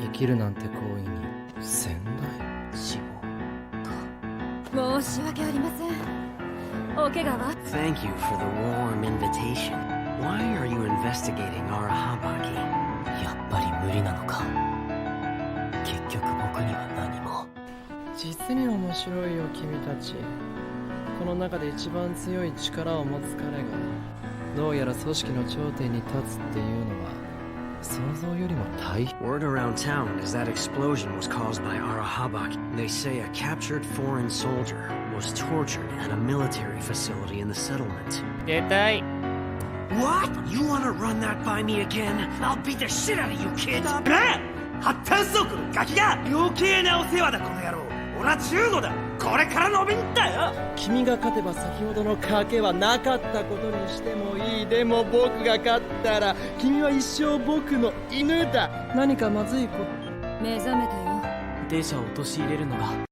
生きるなんて行為に仙台死亡申し訳ありません。お怪我は Thank you for the warm invitation. Why are you investigating our habaki? やっぱり無理なのか。結局僕には何も。実に面白いよ君たち。この中で一番強い力を持つ彼がどうやら組織の頂点に立つっていうのは想像よりも大変。 Word around town is that explosion was caused by Arahabaki. They say a captured foreign soldier was tortured at a military facility in the settlement. 出たい。 What? You wanna run that by me again? I'll beat the shit out of you kids! 発端倉庫のガキが余計なお世話だこの野郎。俺は15だ。これから伸びんだよ。君が勝てば先ほどの賭けはなかったことにしてもいい。でも僕が勝ったら君は一生僕の犬だ。何かまずいこと。目覚めたよ。電車を陥れるのが